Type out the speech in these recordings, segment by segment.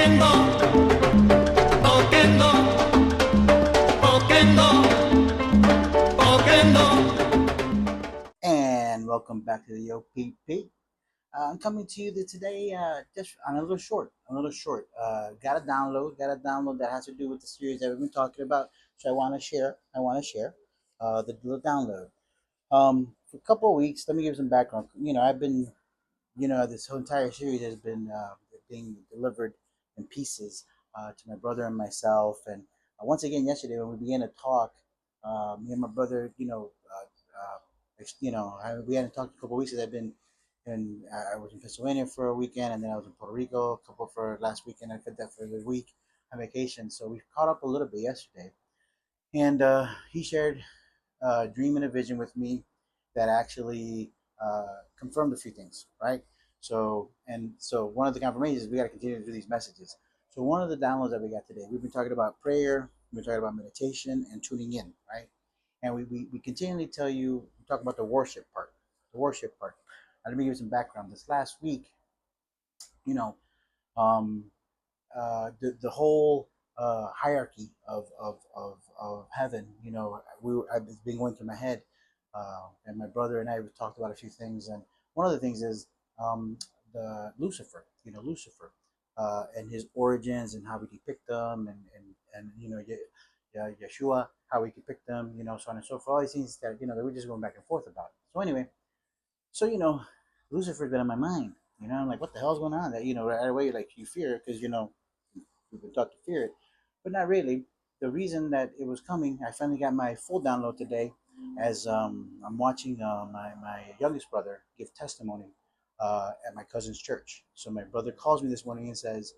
Oquendo, oquendo, oquendo. And welcome back to the OPP. I'm coming to you today just on a little short. Got a download that has to do with the series that we've been talking about. So I want to share the little download. For a couple of weeks, let me give some background. I've been, this whole entire series has been being delivered in pieces to my brother and myself. And once again, yesterday when we began to talk, me and my brother, we hadn't talked a couple of weeks. I've been, and I was in Pennsylvania for a weekend, and then I was in Puerto Rico a couple for last weekend. I did that for the week on vacation, so we caught up a little bit yesterday. And he shared a dream and a vision with me that actually confirmed a few things, right? So one of the confirmations is we got to continue to do these messages. So one of the downloads that we got today, we've been talking about prayer, we've been talking about meditation and tuning in, right? And we continually tell you, we talk about the worship part, the worship part. Let me give you some background. This last week, you know, um, the whole hierarchy of heaven. I've been going through my head, and my brother and I have talked about a few things. And one of the things is um, the Lucifer. Lucifer and his origins and how we depict them, and Yeshua, how we depict them. So on and so forth. All these things that we're just going back and forth about. So anyway, so Lucifer's been on my mind. I'm like, what the hell's going on? That right away, like you fear because we've been taught to fear it, but not really. The reason that it was coming, I finally got my full download today, as I'm watching my youngest brother give testimony at my cousin's church. So my brother calls me this morning and says,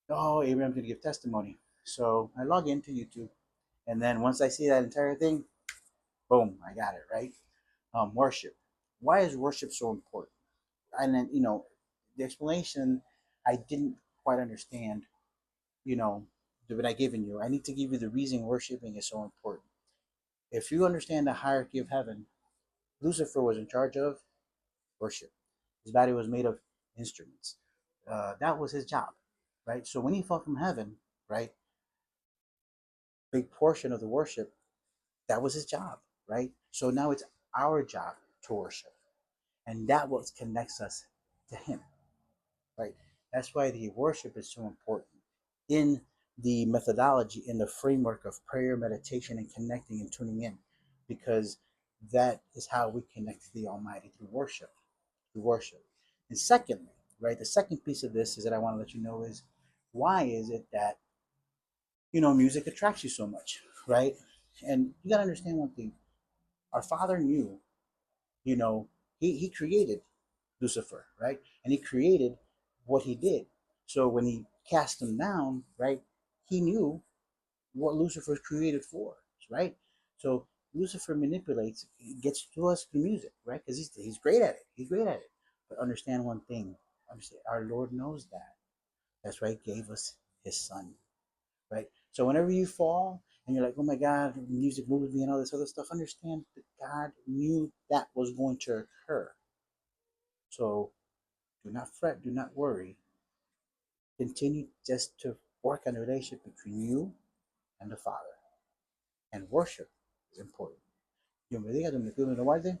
"Oh, Abraham's going to give testimony." So I log into YouTube, and then once I see that entire thing, boom, I got it right. Worship. Why is worship so important? And then the explanation I didn't quite understand you know, that I've given you. I need to give you the reason worshiping is so important. If you understand the hierarchy of heaven, Lucifer was in charge of worship. His body was made of instruments. That was his job, right? So when he fell from heaven, right, big portion of the worship, that was his job, right? So now it's our job to worship, and that what connects us to him, right? That's why the worship is so important in the methodology, in the framework of prayer, meditation, and connecting and tuning in, because that is how we connect to the Almighty through worship. Through worship. And secondly, right, the second piece of this is that I want to let you know is why is it that music attracts you so much, right? And you got to understand one thing. Our Father knew, you know, he created Lucifer, right? And he created what he did. So when he cast him down, right, he knew what Lucifer was created for, right? So Lucifer manipulates, gets to us through music, right? Because he's great at it. He's great at it. But understand one thing. Understand, our Lord knows that. That's why he gave us his son, right? So whenever you fall and you're like, oh my God, music moves me and all this other stuff, understand that God knew that was going to occur. So do not fret, do not worry. Continue just to work on the relationship between you and the Father. And worship is important. Dios me diga, Dios me cuide, me lo guarde.